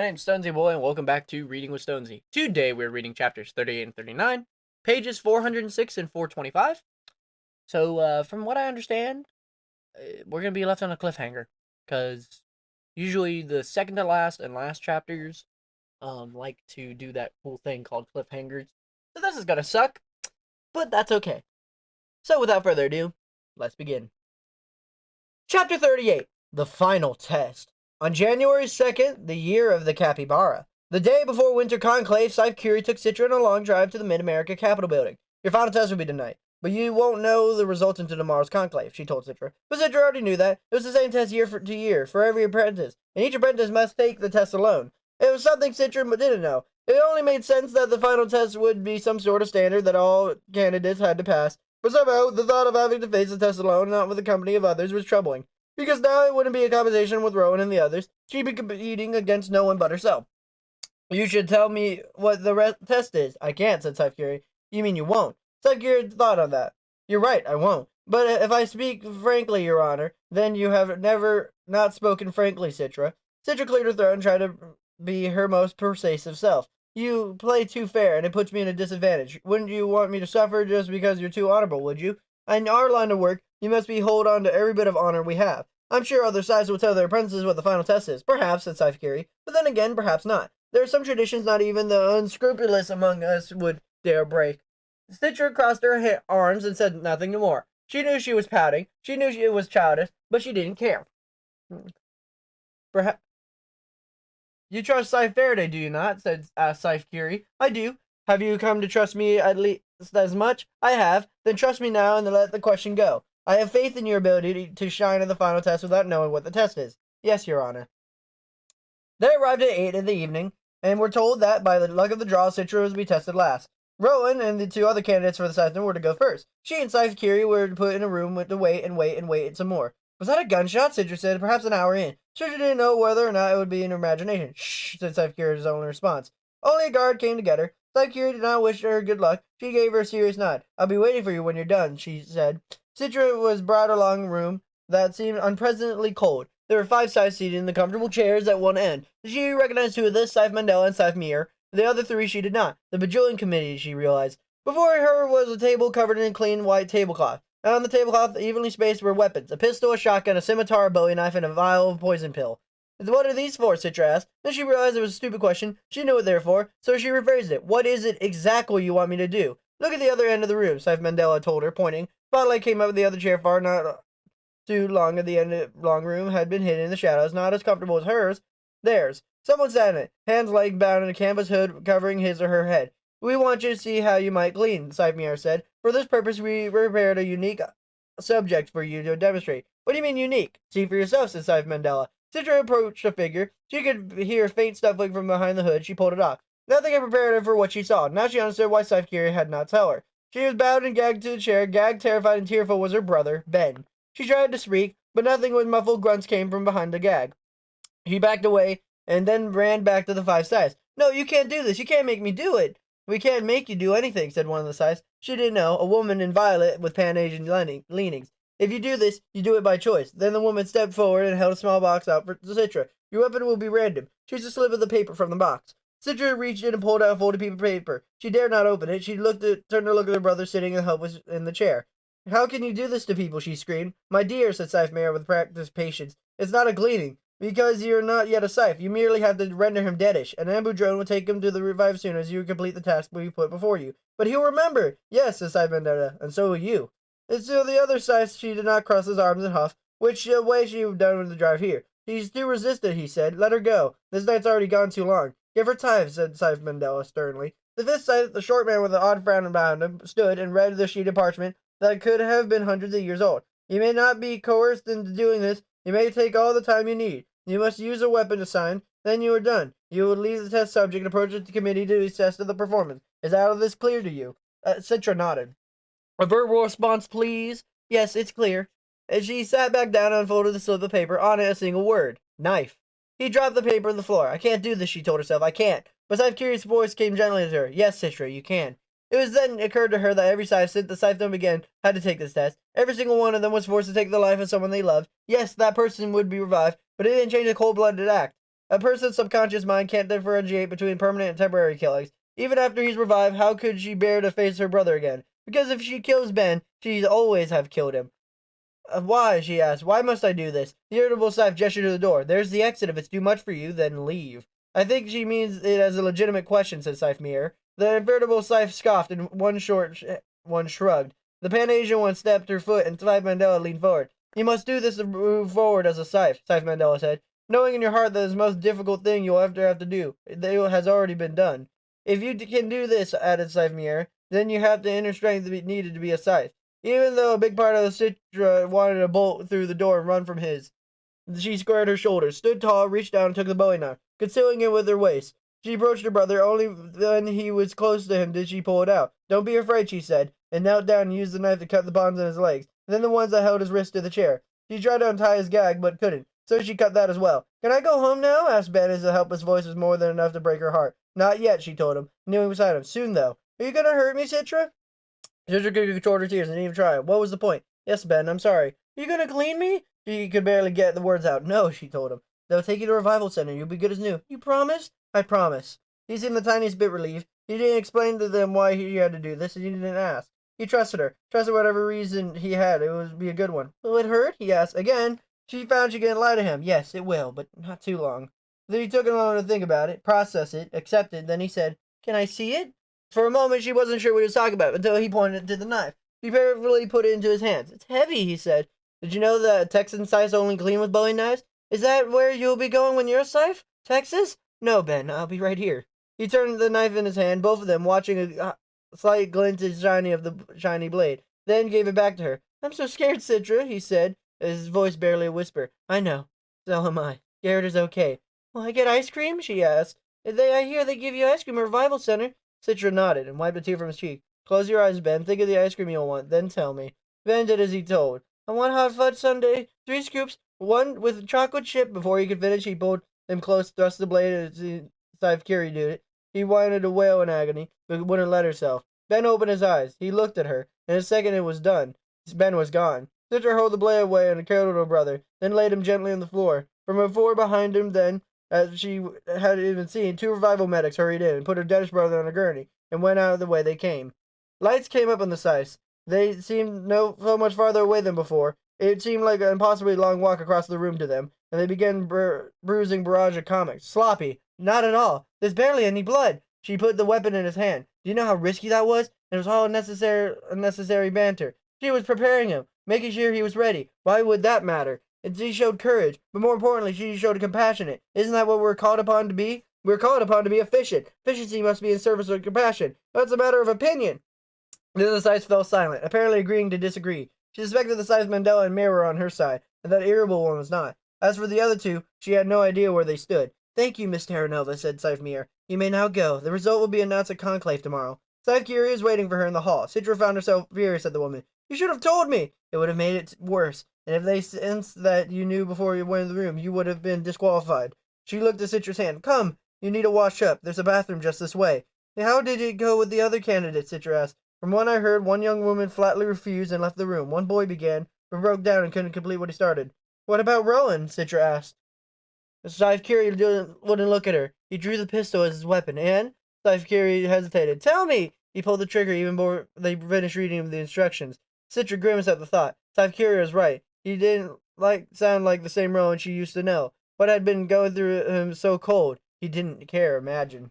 name's Stonsey Boy, and welcome back to Reading with Stonsey. Today we're reading chapters 38 and 39, pages 406 and 425. So, from what I understand, we're going to be left on a cliffhanger, because usually the second to last and last chapters like to do that cool thing called cliffhangers. So this is going to suck, but that's okay. So without further ado, let's begin. Chapter 38, The Final Test. On January 2nd, the year of the capybara, the day before winter conclave, Scythe took Citras on a long drive to the Mid-America Capitol building. Your final test will be tonight, but you won't know the results until tomorrow's conclave, she told Citras. But Citras already knew that. It was the same test year to year for every apprentice, and each apprentice must take the test alone. It was something Citras didn't know. It only made sense that the final test would be some sort of standard that all candidates had to pass. But somehow, the thought of having to face the test alone, not with the company of others, was troubling. Because now it wouldn't be a competition with Rowan and the others. She'd be competing against no one but herself. You should tell me what the test is. I can't, said Scythe. You mean you won't? Scythe thought on that. You're right, I won't. But if I speak frankly, Your Honor, then you have never not spoken frankly, Citras. Citras cleared her throat and tried to be her most persuasive self. You play too fair, and it puts me in a disadvantage. Wouldn't you want me to suffer just because you're too honorable, would you? In our line of work, you must hold on to every bit of honor we have. I'm sure other Scythes will tell their apprentices what the final test is. Perhaps, said Scythe, but then again, perhaps not. There are some traditions not even the unscrupulous among us would dare break. Citras crossed her arms and said nothing more. She knew she was pouting. She knew it was childish, but she didn't care. Perhaps you trust Scythe, do you not? Said Scythe. I do. Have you come to trust me at least as much? I have. Then trust me now and let the question go. I have faith in your ability to shine in the final test without knowing what the test is. Yes, Your Honor. They arrived at 8 in the evening, and were told that, by the luck of the draw, Citras was to be tested last. Rowan and the two other candidates for the Scythe were to go first. She and Scythe were put in a room to wait and wait some more. Was that a gunshot? Citras said, perhaps an hour in. Citras didn't know whether or not it would be in her imagination. Shh, said Scythe's only response. Only a guard came to get her. Scythe did not wish her good luck. She gave her a serious nod. I'll be waiting for you when you're done, she said. Citras was brought along a room that seemed unpleasantly cold. There were 5 Scythes seated in the comfortable chairs at one end. She recognized 2 of this, Scythe Mandela and Scythe Meir. The other 3 she did not. The Bajillion Committee, she realized. Before her was a table covered in clean white tablecloth. And on the tablecloth, evenly spaced, were weapons. A pistol, a shotgun, a scimitar, a bowie knife, and a vial of poison pill. What are these for? Citras asked. Then she realized it was a stupid question. She knew what they were for, so she rephrased it. What is it exactly you want me to do? Look at the other end of the room, Scythe Mandela told her, pointing. Spotlight came up with the other chair far not too long at the end of the long room, had been hidden in the shadows, not as comfortable as hers. Theirs. Someone sat in it, hands leg bound in a canvas hood covering his or her head. We want you to see how you might glean, Scythe said. For this purpose, we prepared a unique subject for you to demonstrate. What do you mean unique? See for yourself, said Scythe Mandela. Citras approached the figure. She could hear faint snuffling from behind the hood. She pulled it off. Nothing had prepared her for what she saw. Now she understood why Scythe had not told her. She was bowed and gagged to the chair. Gagged, terrified, and tearful was her brother, Ben. She tried to speak, but nothing but muffled grunts came from behind the gag. He backed away and then ran back to the 5 Scythes. No, you can't do this. You can't make me do it. We can't make you do anything, said one of the Scythes. She didn't know, a woman in violet with Pan-Asian leanings. If you do this, you do it by choice. Then the woman stepped forward and held a small box out for Citras. Your weapon will be random. Choose a slip of the paper from the box. Citras reached in and pulled out a folded piece of paper. She dared not open it. She turned to look at her brother sitting helpless in the chair. How can you do this to people? She screamed. My dear, said Scythe with practiced patience, it's not a gleaning. Because you're not yet a Scythe, you merely have to render him deadish. An ambu drone will take him to the revive soon as you complete the task we put before you. But he'll remember. Yes, said Scythe Vendetta, and so will you. And so the other Scythe, she did not cross his arms and huff, which way she would done with the drive here. She's too resistant, he said. Let her go. This night's already gone too long. Give her time, said Scythe Mandela sternly. The 5th Scythe, the short man with an odd frown around him, stood and read the sheet of parchment that could have been hundreds of years old. You may not be coerced into doing this. You may take all the time you need. You must use a weapon to sign. Then you are done. You will leave the test subject and approach the committee to assess the performance. Is all of this clear to you? Citras nodded. A verbal response, please. Yes, it's clear. As she sat back down and unfolded the slip of paper, on it a single word. Knife. He dropped the paper on the floor. I can't do this, she told herself. I can't. But Scythe's voice came gently to her. Yes, Citras, you can. It was then occurred to her that every Scythe since the Scythe began had to take this test. Every single one of them was forced to take the life of someone they loved. Yes, that person would be revived, but it didn't change the cold-blooded act. A person's subconscious mind can't differentiate between permanent and temporary killings. Even after he's revived, how could she bear to face her brother again? Because if she kills Ben, she'd always have killed him. Why? She asked. Why must I do this? The irritable Scythe gestured to the door. There's the exit. If it's too much for you, then leave. I think she means it as a legitimate question, said Scythe Mirror. The irritable Scythe scoffed, and one shrugged. The Pan-Asian one stepped her foot, and Scythe Mandela leaned forward. You must do this to move forward as a Scythe, Scythe Mandela said, knowing in your heart that the most difficult thing you'll ever have to do. It has already been done. If you can do this, added Scythe Mirror, then you have the inner strength needed to be a Scythe. Even though a big part of the Citra wanted to bolt through the door and run from his. She squared her shoulders, stood tall, reached down, and took the bowie knife, concealing it with her waist. She approached her brother. Only when he was close to him did she pull it out. Don't be afraid, she said, and knelt down and used the knife to cut the bonds in his legs, and then the ones that held his wrist to the chair. She tried to untie his gag, but couldn't, so she cut that as well. Can I go home now? Asked Ben, as the helpless voice was more than enough to break her heart. Not yet, she told him, kneeling beside him. Soon, though. Are you going to hurt me, Citra? Citra could control her tears and didn't even try. What was the point? Yes, Ben, I'm sorry. Are you going to clean me? She could barely get the words out. No, she told him. They'll take you to a revival center. You'll be good as new. You promise? I promise. He seemed the tiniest bit relieved. He didn't explain to them why he had to do this, and he didn't ask. He trusted her. Trusted whatever reason he had. It would be a good one. Will it hurt? He asked. Again, she found she couldn't lie to him. Yes, it will, but not too long. Then he took a moment to think about it, process it, accept it. Then he said, Can I see it? For a moment, she wasn't sure what he was talking about until he pointed to the knife. He carefully put it into his hands. It's heavy, he said. Did you know that Texan scythes only clean with bowie knives? Is that where you'll be going when you're a scythe? Texas? No, Ben, I'll be right here. He turned the knife in his hand, both of them watching a slight glint of the shiny blade, then gave it back to her. I'm so scared, Citra, he said, his voice barely a whisper. I know. So am I. Scared is okay. Will I get ice cream? She asked. I hear they give you ice cream at Revival Center. Citra nodded and wiped a tear from his cheek. Close your eyes, Ben. Think of the ice cream you'll want, then tell me. Ben did as he told. I want hot fudge sundae, 3 scoops, 1 with chocolate chip. Before he could finish, he pulled them close, thrust the blade as Scythe Kerry did it. He wanted to wail in agony, but wouldn't let herself. Ben opened his eyes. He looked at her. In a second it was done. Ben was gone. Citra held the blade away and carried her brother, then laid him gently on the floor. From before behind him, then, as she had even seen, 2 revival medics hurried in and put her deadish brother on a gurney, and went out of the way they came. Lights came up on the Scythe. They seemed so much farther away than before. It seemed like an impossibly long walk across the room to them, and they began bruising barrage of comics. Sloppy. Not at all. There's barely any blood. She put the weapon in his hand. Do you know how risky that was? It was all unnecessary banter. She was preparing him, making sure he was ready. Why would that matter? And she showed courage, but more importantly, she showed compassionate. Isn't that what we're called upon to be? We're called upon to be efficient. Efficiency must be in service of compassion. That's a matter of opinion. Then the Scythe fell silent, apparently agreeing to disagree. She suspected the Scythe Mandela and Mirror were on her side, and that irritable one was not. As for the other two, she had no idea where they stood. Thank you, Miss Terranova, said Scythe Mirror. You may now go. The result will be announced at Conclave tomorrow. Scythe Curie is waiting for her in the hall. Citra found herself furious at the woman. You should have told me! It would have made it worse. And if they sensed that you knew before you went in the room, you would have been disqualified. She looked at Citra's hand. Come, you need to wash up. There's a bathroom just this way. How did it go with the other candidates? Citra asked. From what I heard, one young woman flatly refused and left the room. One boy began, but broke down and couldn't complete what he started. What about Rowan? Citra asked. Scythe Curie wouldn't look at her. He drew the pistol as his weapon, and Scythe Curie hesitated. Tell me! He pulled the trigger even before they finished reading the instructions. Citra grimaced at the thought. Scythe Curie was right. He didn't sound like the same Rowan she used to know. What had been going through him so cold? He didn't care, imagine.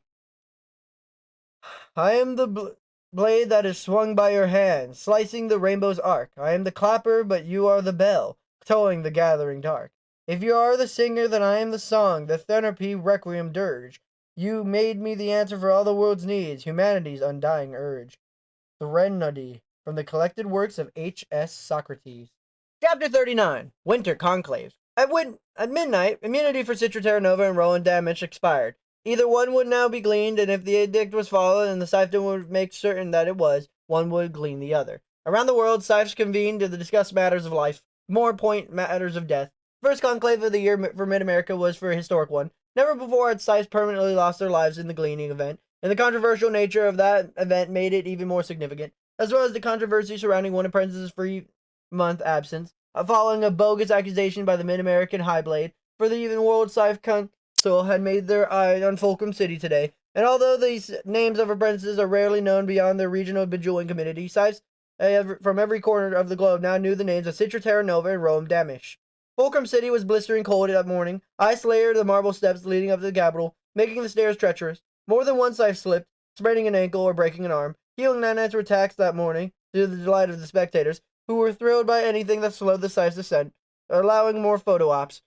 I am the blade that is swung by your hand, slicing the rainbow's arc. I am the clapper, but you are the bell, tolling the gathering dark. If you are the singer, then I am the song, the Therapy Requiem dirge. You made me the answer for all the world's needs, humanity's undying urge. Threnody, from the collected works of H.S. Socrates. Chapter 39, Winter Conclave. At midnight, immunity for Citra Terranova and Rowan Damage expired. Either one would now be gleaned, and if the edict was followed and the Scythedom would make certain that it was, one would glean the other. Around the world, Scythes convened to discuss matters of life, more point matters of death. The first conclave of the year for Mid-America was for a historic one. Never before had Scythes permanently lost their lives in the gleaning event, and the controversial nature of that event made it even more significant, as well as the controversy surrounding one apprentice's 3-month absence, following a bogus accusation by the Mid-American Highblade for the even World Scythe council had made their eye on Fulcrum City today, and although these names of apprentices are rarely known beyond their regional bejeweling community, Scythes from every corner of the globe now knew the names of Citra Terra Nova and Rome Damish. Fulcrum City was blistering cold that morning. Ice layered the marble steps leading up to the capital, making the stairs treacherous. More than one Scythe slipped, spraining an ankle or breaking an arm. Healing nanites were taxed that morning, to the delight of the spectators, who were thrilled by anything that slowed the Scythe's descent, allowing more photo ops.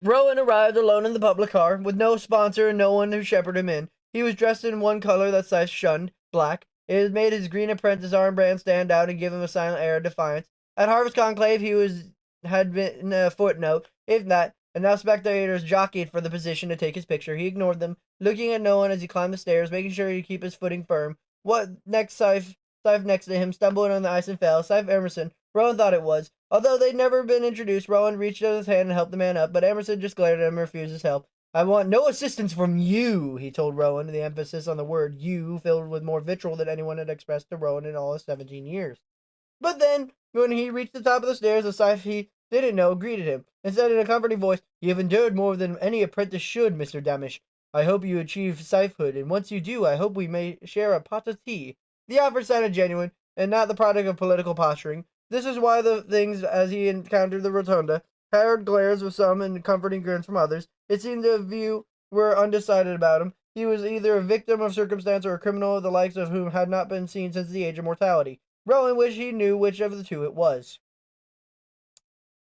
Rowan arrived alone in the public car, with no sponsor and no one who shepherded him in. He was dressed in one color that Scythe shunned, black. It had made his green apprentice armband stand out and give him a silent air of defiance. At Harvest Conclave, had been a footnote, if that, and now spectators jockeyed for the position to take his picture. He ignored them, looking at no one as he climbed the stairs, making sure to keep his footing firm. What next? Scythe next to him, stumbled on the ice and fell. Scythe Emerson. Rowan thought it was. Although they'd never been introduced, Rowan reached out his hand and helped the man up, but Emerson just glared at him and refused his help. I want no assistance from you, he told Rowan, the emphasis on the word you filled with more vitriol than anyone had expressed to Rowan in all his 17 years. But then, when he reached the top of the stairs, the Scythe he didn't know greeted him, and said in a comforting voice, You have endured more than any apprentice should, Mr. Damish. I hope you achieve Scythehood, and once you do, I hope we may share a pot of tea. The offer sounded genuine, and not the product of political posturing. This is why the things, as he encountered the rotunda, hard glares with some and comforting grins from others. It seemed the view were undecided about him. He was either a victim of circumstance or a criminal the likes of whom had not been seen since the age of mortality. Rowan wished he knew which of the two it was.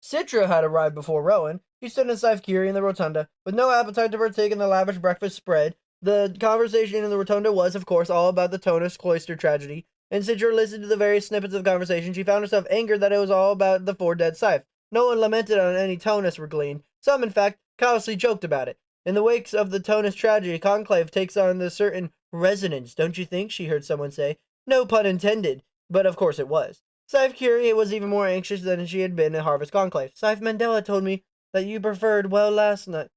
Citra had arrived before Rowan. He stood in Scythe Curie in the rotunda, with no appetite to partake in the lavish breakfast spread. The conversation in the rotunda was, of course, all about the Tonus cloister tragedy, and Citra listened to the various snippets of the conversation. She found herself angered that it was all about the 4 dead Scythe. No one lamented on any Tonus were gleaned. Some, in fact, callously joked about it. In the wakes of the Tonus tragedy, Conclave takes on the certain resonance, don't you think? She heard someone say. No pun intended, but of course it was. Scythe Curie was even more anxious than she had been at Harvest Conclave. Scythe Mandela told me that you performed well last night,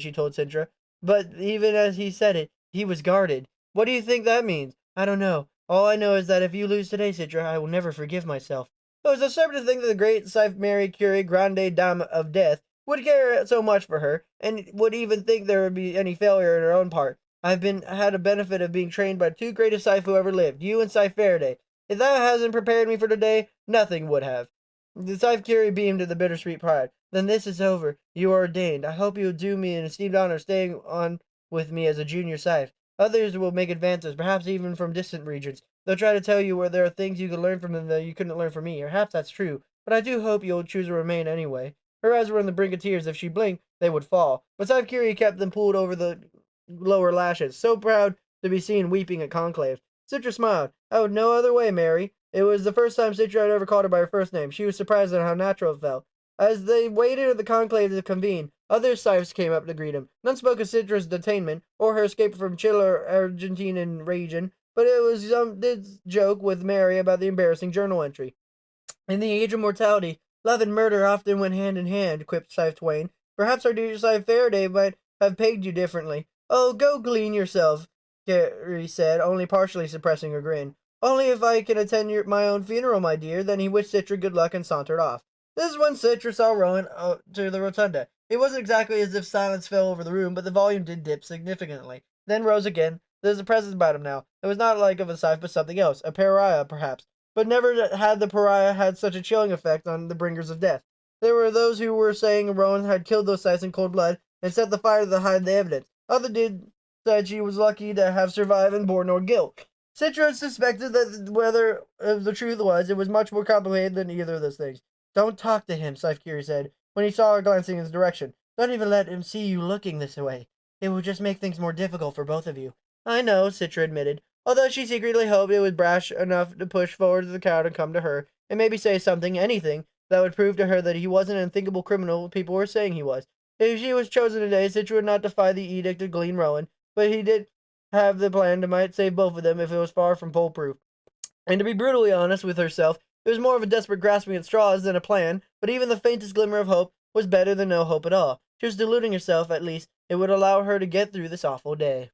she told Citra. But even as he said it, he was guarded. What do you think that means? I don't know. All I know is that if you lose today, Citra, I will never forgive myself. It was absurd to think that the great Scythe Mary Curie, grande dame of death, would care so much for her, and would even think there would be any failure in her own part. I've had a benefit of being trained by 2 greatest Scythe who ever lived, you and Scythe Faraday. If that hasn't prepared me for today, nothing would have. The Scythe Curie beamed at the bittersweet pride. Then this is over. You are ordained. I hope you will do me an esteemed honor staying on with me as a junior Scythe. Others will make advances, perhaps even from distant regions. They'll try to tell you where there are things you can learn from them that you couldn't learn from me. Perhaps that's true, but I do hope you'll choose to remain anyway. Her eyes were on the brink of tears. If she blinked, they would fall. But Scythe Curie kept them pulled over the lower lashes, so proud to be seen weeping at Conclave. Citra smiled. Oh, no other way, Mary. It was the first time Citra had ever called her by her first name. She was surprised at how natural it felt. As they waited at the conclave to convene, other Scythes came up to greet him. None spoke of Citra's detainment, or her escape from Chile or Argentine region, but it was some did joke with Mary about the embarrassing journal entry. In the age of mortality, love and murder often went hand in hand, quipped Scythe Twain. Perhaps our dear Scythe Faraday might have pegged you differently. Oh, go glean yourself, Kerry said, only partially suppressing her grin. Only if I can attend my own funeral, my dear. Then he wished Citra good luck and sauntered off. This is when Citra saw Rowan to the rotunda. It wasn't exactly as if silence fell over the room, but the volume did dip significantly. Then rose again. There was a presence about him now. It was not like of a Scythe, but something else. A pariah, perhaps. But never had the pariah had such a chilling effect on the bringers of death. There were those who were saying Rowan had killed those Scythes in cold blood and set the fire to hide the evidence. Others said she was lucky to have survived and bore no guilt. Citra suspected that whether the truth was, it was much more complicated than either of those things. Don't talk to him, Scythe Curie said, when he saw her glancing in his direction. Don't even let him see you looking this way. It will just make things more difficult for both of you. I know, Citra admitted, although she secretly hoped it was brash enough to push forward to the crowd and come to her, and maybe say something, anything, that would prove to her that he wasn't an unthinkable criminal people were saying he was. If she was chosen today, Citra would not defy the edict of Glean Rowan, but he did have the plan to might save both of them if it was far from foolproof. And to be brutally honest with herself, it was more of a desperate grasping at straws than a plan, but even the faintest glimmer of hope was better than no hope at all. She was deluding herself, at least. It would allow her to get through this awful day.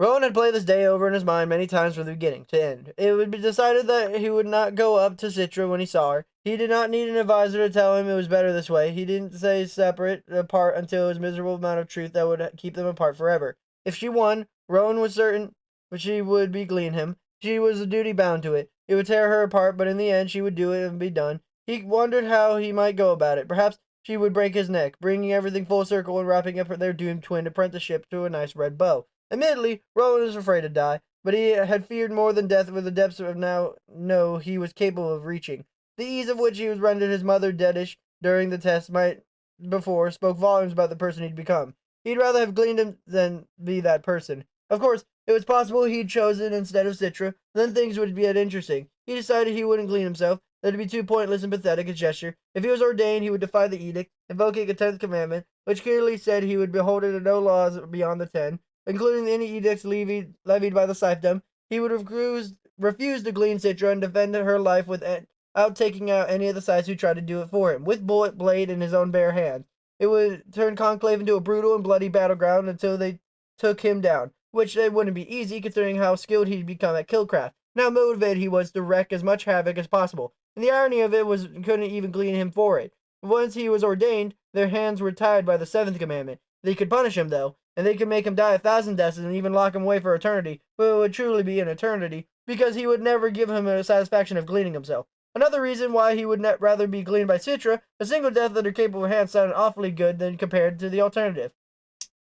Rowan had played this day over in his mind many times from the beginning to end. It would be decided that he would not go up to Citra when he saw her. He did not need an advisor to tell him it was better this way. He didn't say separate apart until it was a miserable amount of truth that would keep them apart forever. If she won, Rowan was certain she would be glean him. She was a duty bound to it. It would tear her apart, but in the end she would do it and be done. He wondered how he might go about it. Perhaps she would break his neck, bringing everything full circle and wrapping up their doomed twin apprenticeship to a nice red bow. Admittedly, Rowan was afraid to die, but he had feared more than death with the depths of now know he was capable of reaching. The ease of which he was rendered his mother deadish during the test might before spoke volumes about the person he'd become. He'd rather have gleaned him than be that person. Of course, it was possible he'd chosen instead of Citra, then things would get interesting. He decided he wouldn't glean himself. That'd be too pointless and pathetic a gesture. If he was ordained, he would defy the edict, invoking a 10th commandment, which clearly said he would be beholden to no laws beyond the 10, including any edicts levied by the Scythedom. He would refuse to glean Citra and defend her life without taking out any of the Scythes who tried to do it for him, with bullet blade in his own bare hands. It would turn Conclave into a brutal and bloody battleground until they took him down, which it wouldn't be easy considering how skilled he'd become at killcraft. Now motivated he was to wreak as much havoc as possible, and the irony of it was couldn't even glean him for it. Once he was ordained, their hands were tied by the 7th commandment. They could punish him, though, and they could make him die 1,000 deaths and even lock him away for eternity, but it would truly be an eternity, because he would never give him the satisfaction of gleaning himself. Another reason why he would rather be gleaned by Citra, a single death under capable hands sounded awfully good than compared to the alternative.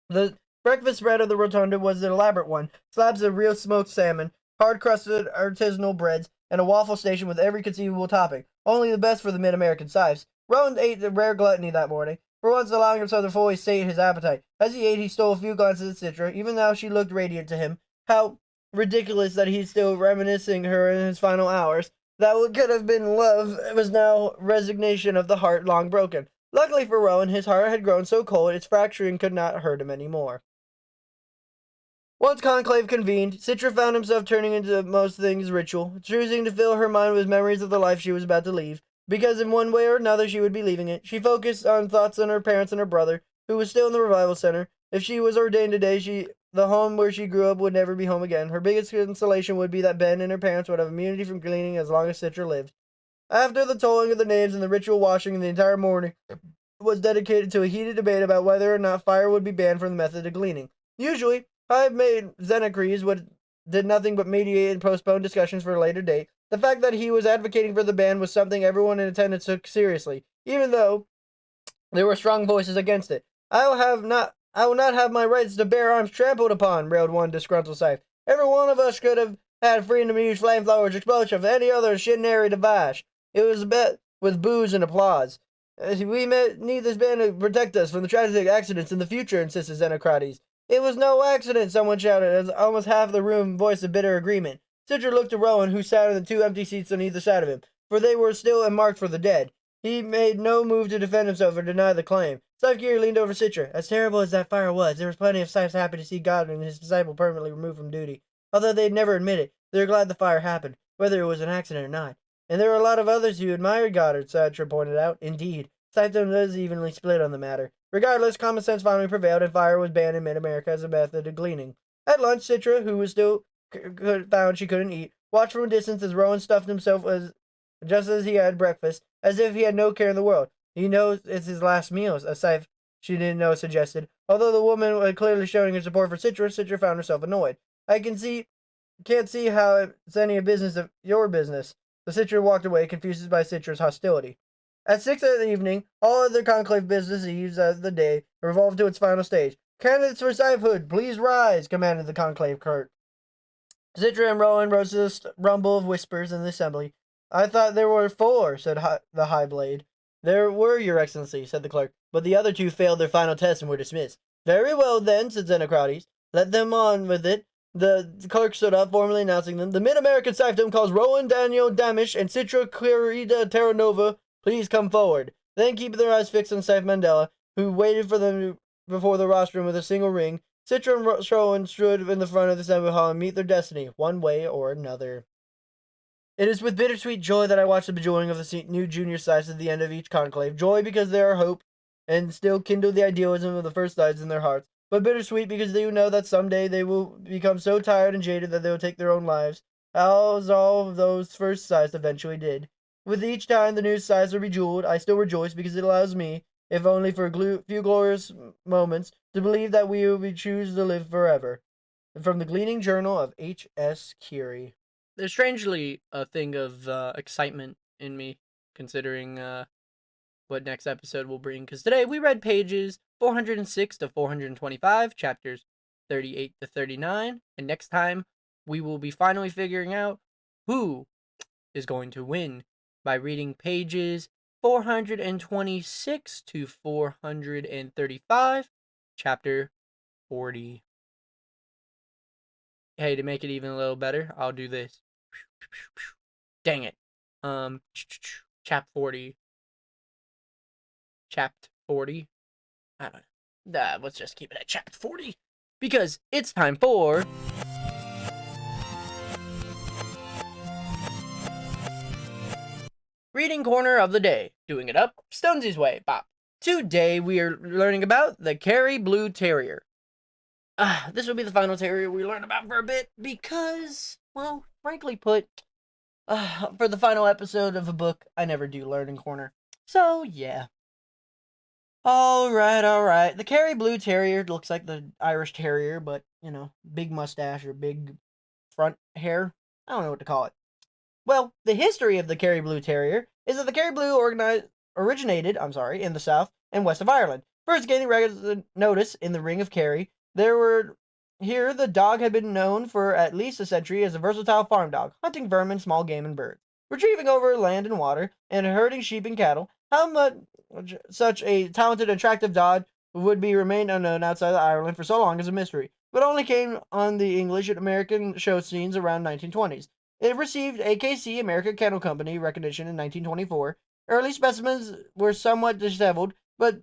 The breakfast spread of the rotunda was an elaborate one, slabs of real smoked salmon, hard-crusted artisanal breads, and a waffle station with every conceivable topping, only the best for the mid-American Scythes. Rowan ate a rare gluttony that morning, for once allowing himself to fully sate his appetite. As he ate, he stole a few glances at Citra, even though she looked radiant to him. How ridiculous that he's still reminiscing her in his final hours. That what could have been love was now resignation of the heart long broken. Luckily for Rowan, his heart had grown so cold its fracturing could not hurt him any more. Once conclave convened, Citra found himself turning into most things ritual, choosing to fill her mind with memories of the life she was about to leave, because in one way or another she would be leaving it. She focused on thoughts on her parents and her brother, who was still in the revival center. If she was ordained today, the home where she grew up would never be home again. Her biggest consolation would be that Ben and her parents would have immunity from gleaning as long as Citra lived. After the tolling of the names and the ritual washing, the entire morning was dedicated to a heated debate about whether or not fire would be banned from the method of gleaning. Usually, high-made Xenocrates did nothing but mediate and postpone discussions for a later date. The fact that he was advocating for the ban was something everyone in attendance took seriously, even though there were strong voices against it. I will not have my rights to bear arms trampled upon, railed one disgruntled Scythe. Every one of us could have had freedom to use flamethrowers, explosives, any other shitnary device. It was a bet with boos and applause. We need this ban to protect us from the tragic accidents in the future, insisted Xenocrates. It was no accident, someone shouted, as almost half the room voiced a bitter agreement. Citra looked at Rowan, who sat in the 2 empty seats on either side of him, for they were still marked for the dead. He made no move to defend himself or deny the claim. Scythe leaned over Citra. As terrible as that fire was, there was plenty of Scythes happy to see God and his disciple permanently removed from duty. Although they'd never admit it, they were glad the fire happened, whether it was an accident or not. And there were a lot of others who admired Goddard, Citra pointed out. Indeed, Scythedom was evenly split on the matter. Regardless, common sense finally prevailed, and fire was banned in mid-America as a method of gleaning. At lunch, Citra, who was still found she couldn't eat, watched from a distance as Rowan stuffed himself just as he had breakfast, as if he had no care in the world. He knows it's his last meal, a Scythe she didn't know suggested. Although the woman was clearly showing her support for Citra found herself annoyed. Can't see how it's any business of your business. The Citra walked away, confused by Citra's hostility. At 6 in the evening, all other conclave business eves of the day revolved to its final stage. Candidates for Scythehood, please rise, commanded the conclave clerk. Citra and Rowan rose to the rumble of whispers in the assembly. I thought there were 4, said the High Blade. There were, Your Excellency, said the clerk, but the other 2 failed their final test and were dismissed. Very well, then, said Xenocrates. Let them on with it. The clerk stood up, formally announcing them. The Mid-American Scythedom calls Rowan Daniel Damish and Citra Clarida Terranova. Please come forward. Then, keeping their eyes fixed on Scythe Mandela, who waited for them before the rostrum with a single ring, Citra and Rowan stood in the front of the assembly hall and meet their destiny, one way or another. It is with bittersweet joy that I watch the bejoining of the new junior Scythes at the end of each conclave. Joy because they are hope, and still kindle the idealism of the first Scythes in their hearts. but bittersweet because they know that someday they will become so tired and jaded that they will take their own lives, as all of those first Scythes eventually did. With each time the new Scythes are bejeweled, I still rejoice because it allows me, if only for a few glorious moments, to believe that we will choose to live forever. From the Gleaning Journal of H.S. Curie. There's strangely a thing of excitement in me, considering what next episode will bring, because today we read pages 406 to 425, chapters 38 to 39, and next time we will be finally figuring out who is going to win by reading pages 426 to 435, chapter 40. Hey, to make it even a little better, I'll do this. Dang it. Chap 40. Chapped 40. I don't know. Let's just keep it at chapped 40. Because it's time for Reading Corner of the Day. Doing it up Stonsey's way, Bop. Today we are learning about the Kerry Blue Terrier. This will be the final terrier we learn about for a bit because, well, frankly put, for the final episode of a book, I never do Learning Corner. So, yeah. Alright. The Kerry Blue Terrier looks like the Irish Terrier, but, big mustache or big front hair. I don't know what to call it. Well, the history of the Kerry Blue Terrier is that the Kerry Blue originated in the south and west of Ireland. First gaining notice in the Ring of Kerry, here the dog had been known for at least a century as a versatile farm dog, hunting vermin, small game, and birds, retrieving over land and water, and herding sheep and cattle. How much such a talented, attractive dog would be remained unknown outside of Ireland for so long as a mystery, but only came on the English and American show scenes around 1920s. It received AKC American Kennel Company recognition in 1924. Early specimens were somewhat disheveled, but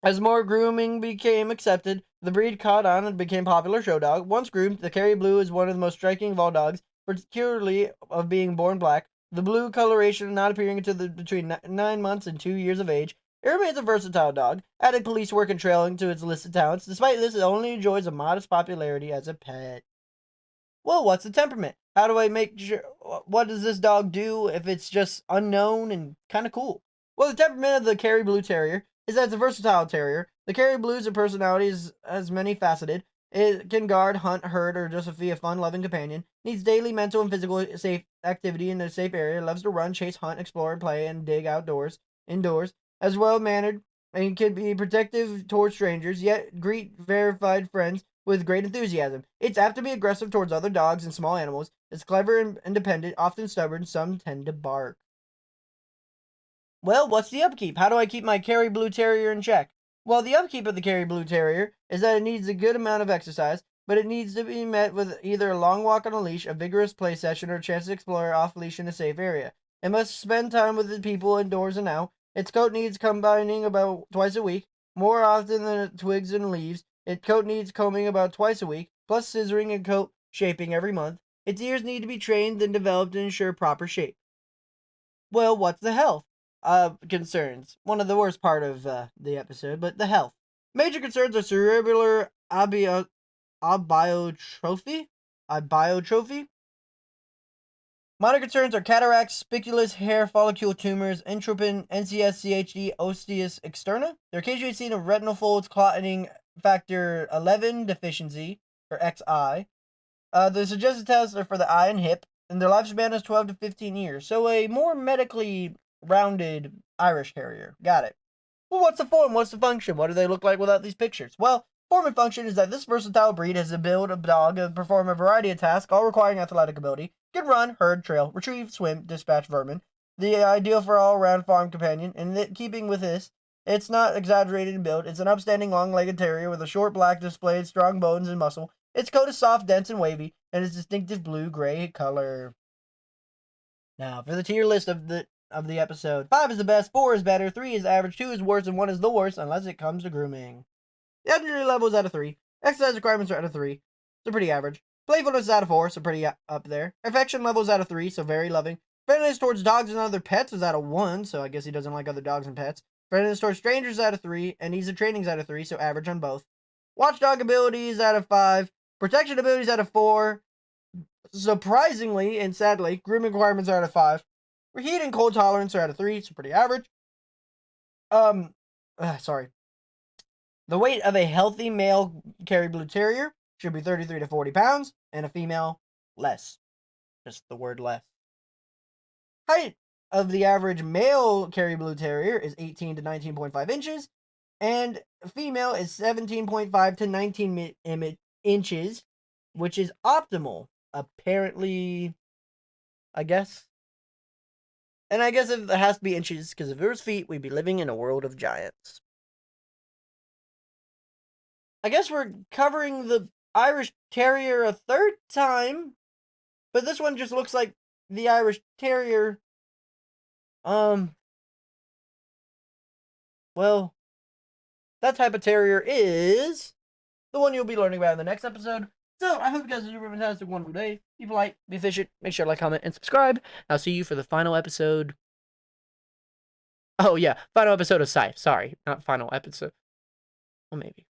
as more grooming became accepted, the breed caught on and became a popular show dog. Once groomed, the Kerry Blue is one of the most striking of all dogs, particularly of being born black. The blue coloration not appearing until between 9 months and 2 years of age. It remains a versatile dog, adding police work and trailing to its listed talents. Despite this, it only enjoys a modest popularity as a pet. Well, what's the temperament? How do I make sure? What does this dog do if it's just unknown and kind of cool? Well, the temperament of the Kerry Blue Terrier is that it's a versatile terrier. The Kerry Blue's personality is as many faceted. It can guard, hunt, herd, or just be a fun-loving companion. Needs daily mental and physical safe activity in a safe area. Loves to run, chase, hunt, explore, play, and dig indoors. As well-mannered and can be protective towards strangers, yet greet verified friends with great enthusiasm. It's apt to be aggressive towards other dogs and small animals. It's clever and independent, often stubborn. Some tend to bark. Well, what's the upkeep? How do I keep my Kerry Blue Terrier in check? Well, the upkeep of the Kerry Blue Terrier is that it needs a good amount of exercise, but it needs to be met with either a long walk on a leash, a vigorous play session, or a chance to explore off leash in a safe area. It must spend time with the people indoors and out. Its coat needs combining about twice a week, more often than twigs and leaves. Its coat needs combing about twice a week, plus scissoring and coat shaping every month. Its ears need to be trained and developed to ensure proper shape. Well, what's the health? Concerns. One of the worst part of the episode, but the health. Major concerns are cerebral abiotrophy. Abiotrophy. Minor concerns are cataracts, spiculas, hair follicle tumors, entropin, NCS, CHD, osseous externa. They're occasionally seen of retinal folds, clotting factor 11 deficiency, or XI. The suggested tests are for the eye and hip, and their lifespan is 12 to 15 years. So a more medically rounded Irish Terrier. Got it. Well, what's the form? What's the function? What do they look like without these pictures? Well, form and function is that this versatile breed has the ability of a dog to perform a variety of tasks, all requiring athletic ability. Can run, herd, trail, retrieve, swim, dispatch vermin. The ideal for all-round farm companion. And keeping with this, it's not exaggerated in build. It's an upstanding long-legged terrier with a short black displayed strong bones and muscle. Its coat is soft, dense, and wavy, and its distinctive blue-gray color. Now, for the tier list of the episode. 5 is the best, 4 is better, 3 is average, 2 is worse, and 1 is the worst, unless it comes to grooming. The energy level is out of 3. Exercise requirements are out of 3, so pretty average. Playfulness is out of 4, so pretty up there. Affection level is out of 3, so very loving. Friendliness towards dogs and other pets is out of 1, so I guess he doesn't like other dogs and pets. Friendliness towards strangers is out of 3, and ease of training is out of 3, so average on both. Watchdog abilities out of 5. Protection abilities out of 4. Surprisingly and sadly, grooming requirements are out of 5. Heat and cold tolerance are out of 3, so pretty average. Sorry. The weight of a healthy male Kerry Blue Terrier should be 33 to 40 pounds, and a female, less. Just the word less. Height of the average male Kerry Blue Terrier is 18 to 19.5 inches, and female is 17.5 to 19 inches, which is optimal, apparently, I guess. And I guess it has to be inches, because if it was feet, we'd be living in a world of giants. I guess we're covering the Irish Terrier a third time, but this one just looks like the Irish Terrier. Well, that type of terrier is the one you'll be learning about in the next episode. So, I hope you guys have a fantastic, wonderful day. Be polite, be efficient, make sure to like, comment, and subscribe. I'll see you for the final episode. Oh, yeah, final episode of Scythe. Sorry, not final episode. Well, maybe.